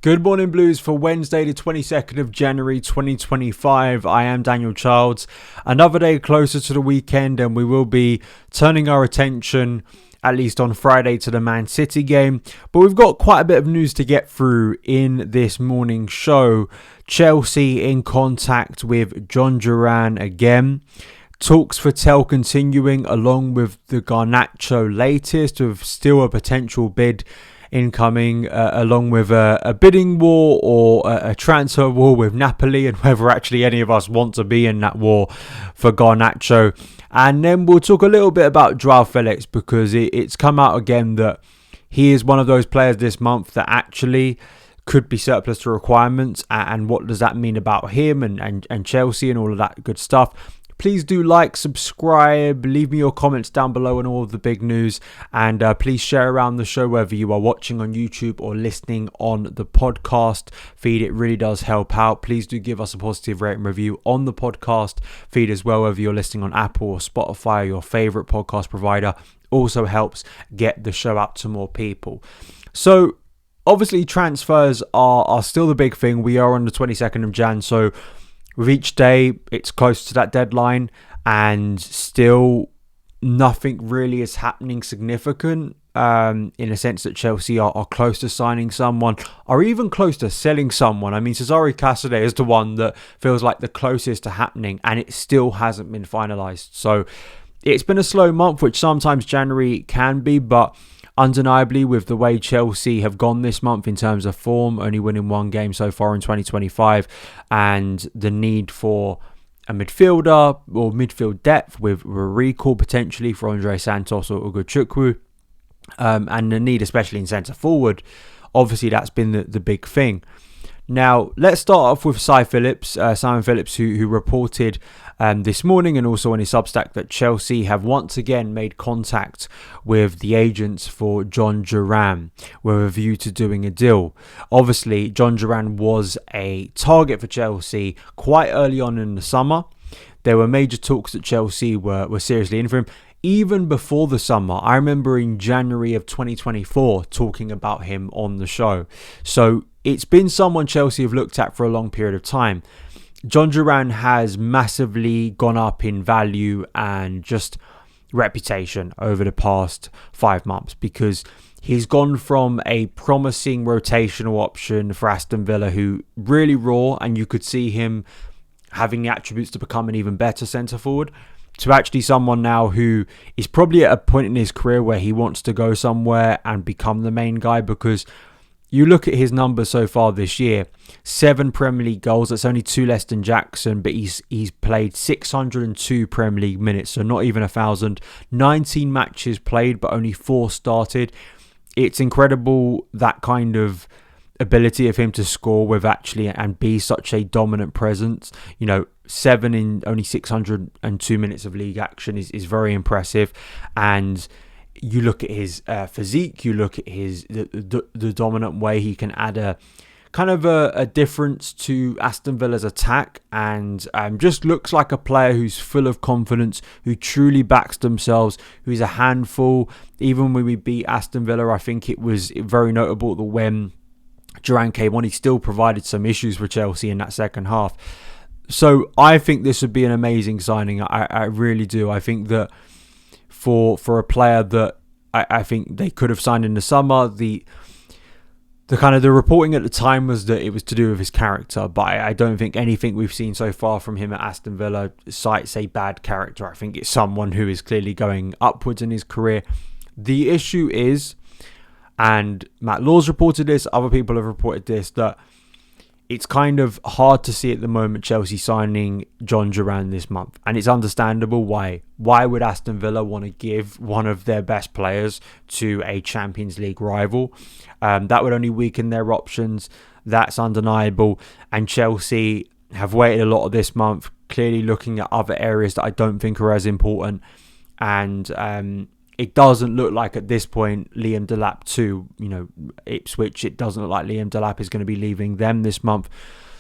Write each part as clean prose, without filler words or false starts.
Good morning, Blues, for Wednesday, the 22nd of January 2025. I am Daniel Childs. Another day closer to the weekend, and we will be turning our attention, at least on Friday, to the Man City game. But we've got quite a bit of news to get through in this morning's show. Chelsea in contact with Jhon Duran again. Talks for Tel continuing, along with the Garnacho latest, with still a potential bid incoming, along with a bidding war or a transfer war with Napoli, and whether actually any of us want to be in that war for Garnacho. And then we'll talk a little bit about Joao Felix, because it's come out again that he is one of those players this month that actually could be surplus to requirements, and what does that mean about him and Chelsea and all of that good stuff. Please do like, subscribe, leave me your comments down below on all of the big news, and please share around the show whether you are watching on YouTube or listening on the podcast feed. It really does help out. Please do give us a positive rating review on the podcast feed as well, whether you're listening on Apple or Spotify or your favourite podcast provider. Also helps get the show out to more people. So obviously transfers are still the big thing. We are on the 22nd of Jan, so with each day, it's close to that deadline, and still nothing really is happening significant, in a sense that Chelsea are close to signing someone, or even close to selling someone. I mean, Cesare Casadei is the one that feels like the closest to happening, and it still hasn't been finalised. So it's been a slow month, which sometimes January can be, but undeniably, with the way Chelsea have gone this month in terms of form, only winning one game so far in 2025, and the need for a midfielder or midfield depth with a recall potentially for Andre Santos or Ugochukwu, and the need especially in centre forward, obviously that's been the big thing. Now, let's start off with Simon Phillips, who reported this morning and also on his Substack that Chelsea have once again made contact with the agents for Jhon Duran with a view to doing a deal. Obviously, Jhon Duran was a target for Chelsea quite early on in the summer. There were major talks that Chelsea were seriously in for him. Even before the summer, I remember in January of 2024 talking about him on the show. So it's been someone Chelsea have looked at for a long period of time. Jhon Duran has massively gone up in value and just reputation over the past 5 months, because he's gone from a promising rotational option for Aston Villa, who really raw, and you could see him having the attributes to become an even better centre forward, to actually someone now who is probably at a point in his career where he wants to go somewhere and become the main guy. Because you look at his numbers so far this year, 7 Premier League goals. That's only 2 less than Jackson, but he's played 602 Premier League minutes, so not even 1,000. 19 matches played, but only 4 started. It's incredible, that kind of ability of him to score with actually and be such a dominant presence. 7 in only 602 minutes of league action is very impressive. And you look at his physique, you look at his the dominant way he can add a kind of a difference to Aston Villa's attack, and just looks like a player who's full of confidence, who truly backs themselves, who's a handful. Even when we beat Aston Villa, I think it was very notable that when Duran came on, he still provided some issues for Chelsea in that second half. So I think this would be an amazing signing. I really do. I think that for a player that I think they could have signed in the summer, the reporting at the time was that it was to do with his character, but I don't think anything we've seen so far from him at Aston Villa cites a bad character. I think it's someone who is clearly going upwards in his career. The issue is, and Matt Law's reported this, other people have reported this, that it's kind of hard to see at the moment Chelsea signing Jhon Duran this month. And it's understandable why. Why would Aston Villa want to give one of their best players to a Champions League rival? That would only weaken their options. That's undeniable. And Chelsea have waited a lot of this month, clearly looking at other areas that I don't think are as important. And it doesn't look like at this point Liam Delap to Ipswich. It doesn't look like Liam Delap is going to be leaving them this month.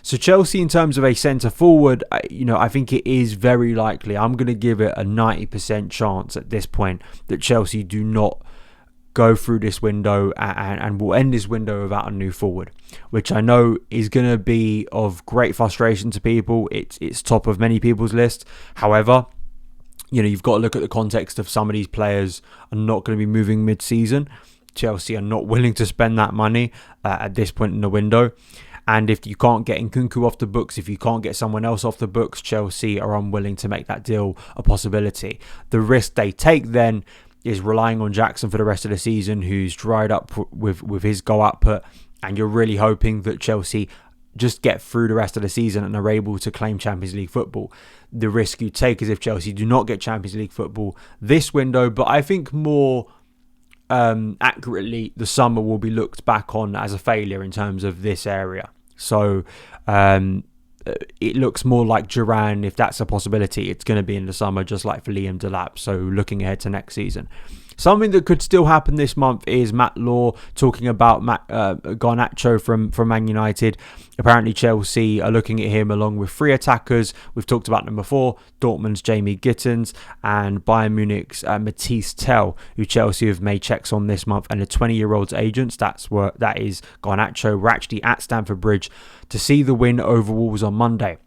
So Chelsea, in terms of a centre forward, I think it is very likely. I'm going to give it a 90% chance at this point that Chelsea do not go through this window and will end this window without a new forward, which I know is going to be of great frustration to people. It's top of many people's list. However, you've got to look at the context of some of these players are not going to be moving mid-season. Chelsea are not willing to spend that money at this point in the window. And if you can't get Nkunku off the books, if you can't get someone else off the books, Chelsea are unwilling to make that deal a possibility. The risk they take then is relying on Jackson for the rest of the season, who's dried up with his goal output, and you're really hoping that Chelsea just get through the rest of the season and are able to claim Champions League football. The risk you take is if Chelsea do not get Champions League football this window, but I think more accurately, the summer will be looked back on as a failure in terms of this area. So it looks more like Duran, if that's a possibility, it's going to be in the summer, just like for Liam Delap. So looking ahead to next season. Something that could still happen this month is Matt Law talking about Garnacho from Man United. Apparently Chelsea are looking at him along with 3 attackers. We've talked about them before. Dortmund's Jamie Gittens and Bayern Munich's Mathys Tell, who Chelsea have made checks on this month. And the 20-year-old's agents, that is Garnacho, were actually at Stamford Bridge to see the win over Wolves on Monday.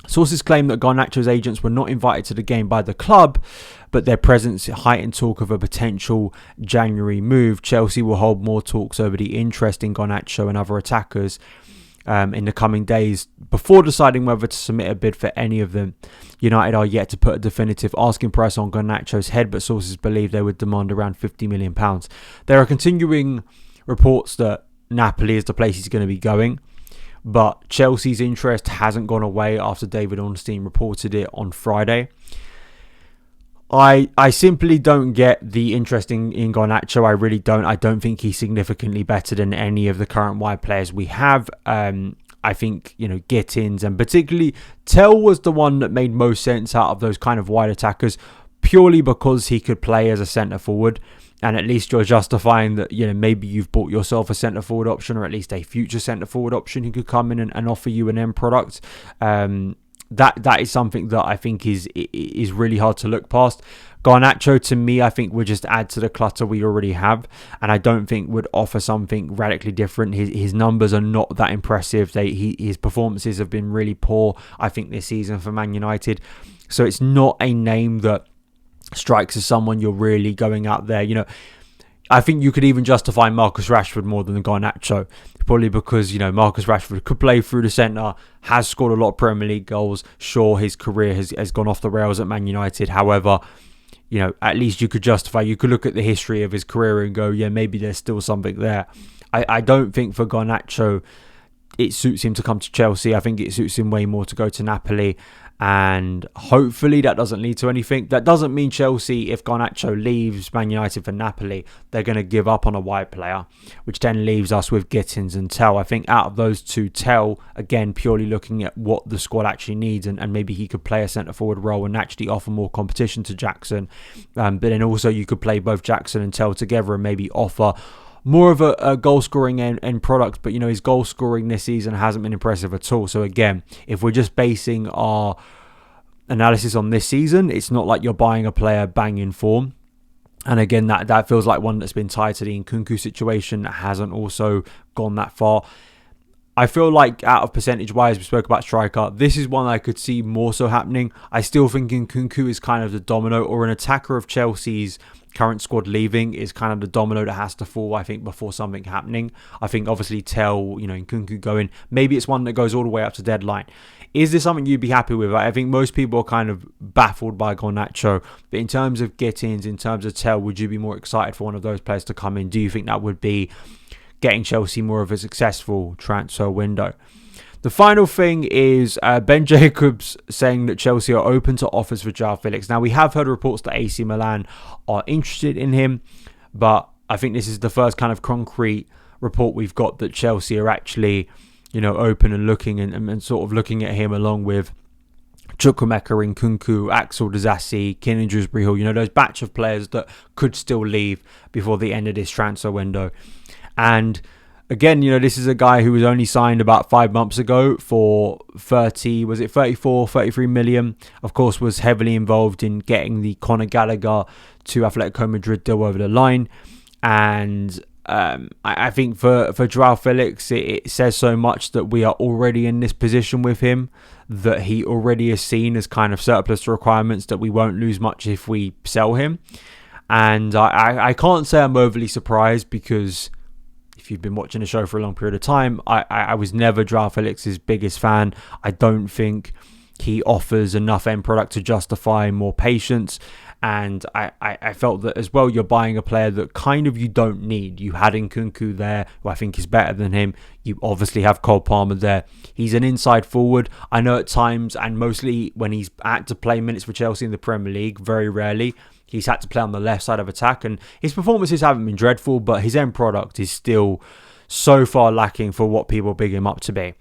Sources claim that Garnacho's agents were not invited to the game by the club, but their presence heightened talk of a potential January move. Chelsea will hold more talks over the interest in Garnacho and other attackers in the coming days before deciding whether to submit a bid for any of them. United are yet to put a definitive asking price on Garnacho's head, but sources believe they would demand around £50 million. There are continuing reports that Napoli is the place he's going to be going. But Chelsea's interest hasn't gone away after David Ornstein reported it on Friday. I simply don't get the interest in Garnacho. I really don't. I don't think he's significantly better than any of the current wide players we have. I think, Gittens and particularly Tell was the one that made most sense out of those kind of wide attackers, purely because he could play as a centre forward. And at least you're justifying that, maybe you've bought yourself a centre-forward option, or at least a future centre-forward option who could come in and offer you an end product. That is something that I think is really hard to look past. Garnacho, to me, I think would just add to the clutter we already have, and I don't think would offer something radically different. His numbers are not that impressive. His performances have been really poor, I think, this season for Man United. So it's not a name that strikes as someone you're really going out there. I think you could even justify Marcus Rashford more than Garnacho, probably because Marcus Rashford could play through the centre, has scored a lot of Premier League goals. Sure, his career has gone off the rails at Man United. However, at least you could look at the history of his career and go, yeah, maybe there's still something there. I don't think for Garnacho it suits him to come to Chelsea. I think it suits him way more to go to Napoli. And hopefully that doesn't lead to anything. That doesn't mean Chelsea, if Garnacho leaves Man United for Napoli, they're going to give up on a wide player, which then leaves us with Gittens and Tell. I think out of those two, Tell, again, purely looking at what the squad actually needs, and maybe he could play a centre-forward role and actually offer more competition to Jackson. But then also you could play both Jackson and Tell together and maybe offer more of a goal-scoring end product. But, his goal-scoring this season hasn't been impressive at all. So, again, if we're just basing our analysis on this season, it's not like you're buying a player bang in form. And, again, that feels like one that's been tied to the Nkunku situation that hasn't also gone that far. I feel like out of percentage-wise, we spoke about striker, this is one I could see more so happening. I still think Nkunku is kind of the domino, or an attacker of Chelsea's current squad leaving is kind of the domino that has to fall, I think, before something happening. I think obviously Tell, Nkunku going, maybe it's one that goes all the way up to deadline. Is this something you'd be happy with? I think most people are kind of baffled by Garnacho, but in terms of Gittens, in terms of Tell, would you be more excited for one of those players to come in? Do you think that would be getting Chelsea more of a successful transfer window? The final thing is Ben Jacobs saying that Chelsea are open to offers for Joao Felix. Now, we have heard reports that AC Milan are interested in him, but I think this is the first kind of concrete report we've got that Chelsea are actually, open and looking and sort of looking at him along with Chukwuemeka, Nkunku, Axel Disasi, Kenan Dewsbury-Hall, those batch of players that could still leave before the end of this transfer window. And again, this is a guy who was only signed about 5 months ago for 33 million. Of course, was heavily involved in getting the Conor Gallagher to Atletico Madrid deal over the line. And I think for Joao Felix, it says so much that we are already in this position with him, that he already is seen as kind of surplus to requirements, that we won't lose much if we sell him. And I can't say I'm overly surprised, because if you've been watching the show for a long period of time, I was never Joao Felix's biggest fan. I don't think he offers enough end product to justify more patience. And I felt that as well, you're buying a player that kind of you don't need. You had Nkunku there, who I think is better than him. You obviously have Cole Palmer there. He's an inside forward. I know at times, and mostly when he's had to play minutes for Chelsea in the Premier League, very rarely, he's had to play on the left side of attack. And his performances haven't been dreadful, but his end product is still so far lacking for what people big him up to be.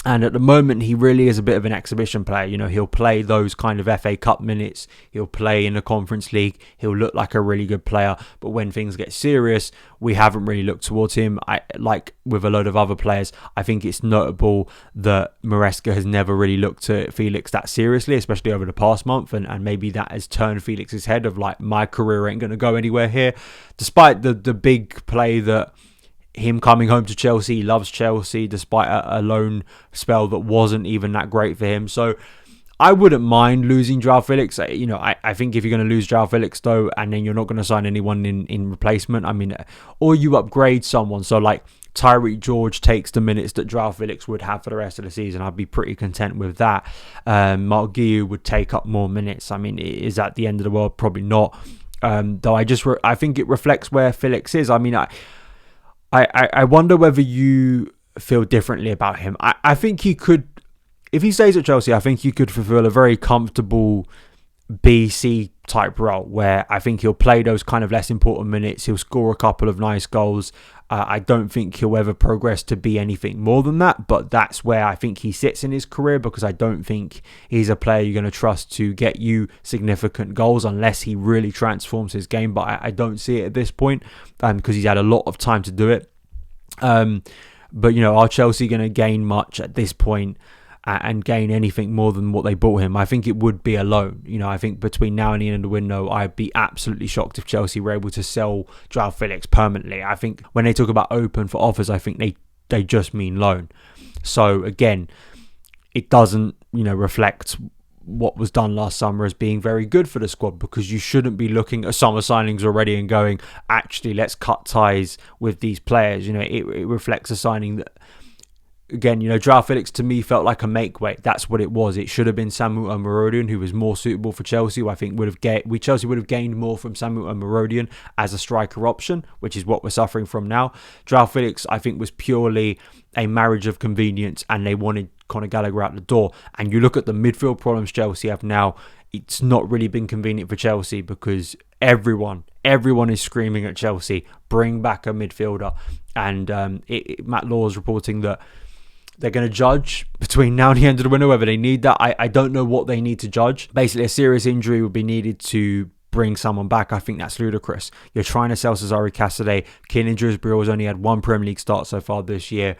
And at the moment, he really is a bit of an exhibition player. You know, he'll play those kind of FA Cup minutes. He'll play in the Conference League. He'll look like a really good player. But when things get serious, we haven't really looked towards him. Like with a load of other players, I think it's notable that Maresca has never really looked at Felix that seriously, especially over the past month. And maybe that has turned Felix's head of like, my career ain't going to go anywhere here. Despite the big play that him coming home to Chelsea, he loves Chelsea despite a loan spell that wasn't even that great for him. So I wouldn't mind losing Joao Felix. You know, I think if you're going to lose Joao Felix though, and then you're not going to sign anyone in replacement, I mean, or you upgrade someone. So like Tyreek George takes the minutes that Joao Felix would have for the rest of the season, I'd be pretty content with that. Mark Guiu would take up more minutes. I mean, is that the end of the world? Probably not. Though I think it reflects where Felix is. I mean, I wonder whether you feel differently about him. I think he could, if he stays at Chelsea, I think he could fulfill a very comfortable BC type role where I think he'll play those kind of less important minutes. He'll score a couple of nice goals. I don't think he'll ever progress to be anything more than that, but that's where I think he sits in his career, because I don't think he's a player you're going to trust to get you significant goals unless he really transforms his game. But I don't see it at this point because he's had a lot of time to do it. But, you know, are Chelsea going to gain much at this point and gain anything more than what they bought him? I think it would be a loan. You know, I think between now and the end of the window, I'd be absolutely shocked if Chelsea were able to sell Joao Felix permanently. I think when they talk about open for offers, I think they just mean loan. So again, it doesn't, you know, reflect what was done last summer as being very good for the squad, because you shouldn't be looking at summer signings already and going, actually, let's cut ties with these players. You know, it reflects a signing that, again, you know, Joao Felix to me felt like a make weight. That's what it was. It should have been Samuel Omorodian, who was more suitable for Chelsea. I think Chelsea would have gained more from Samuel Omorodian as a striker option, which is what we're suffering from now. Joao Felix, I think, was purely a marriage of convenience, and they wanted Conor Gallagher out the door. And you look at the midfield problems Chelsea have now, it's not really been convenient for Chelsea, because everyone is screaming at Chelsea, bring back a midfielder. And Matt Law is reporting that they're going to judge between now and the end of the window whether they need that. I don't know what they need to judge. Basically, a serious injury would be needed to bring someone back. I think that's ludicrous. You're trying to sell Cesare Casadei. Kiernan Dewsbury has only had one Premier League start so far this year.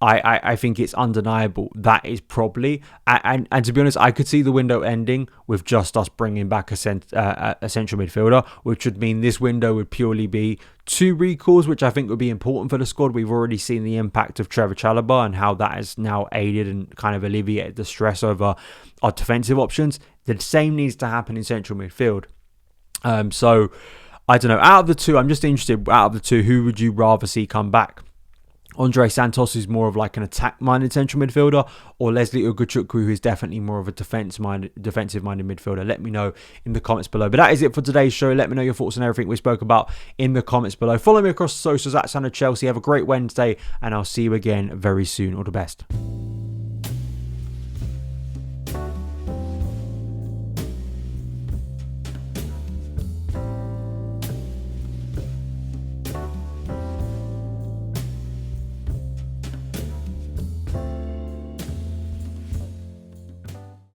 I think it's undeniable. That is probably, and to be honest, I could see the window ending with just us bringing back a central midfielder, which would mean this window would purely be 2 recalls, which I think would be important for the squad. We've already seen the impact of Trevor Chalobah and how that has now aided and kind of alleviated the stress over our defensive options. The same needs to happen in central midfield. So, I don't know. Out of the two, I'm just interested, out of the two, who would you rather see come back? Andre Santos, who's more of like an attack-minded central midfielder, or Leslie Ugochukwu, who is definitely more of a defensive-minded midfielder? Let me know in the comments below. But that is it for today's show. Let me know your thoughts on everything we spoke about in the comments below. Follow me across the socials at Sound of Chelsea. Have a great Wednesday, and I'll see you again very soon. All the best.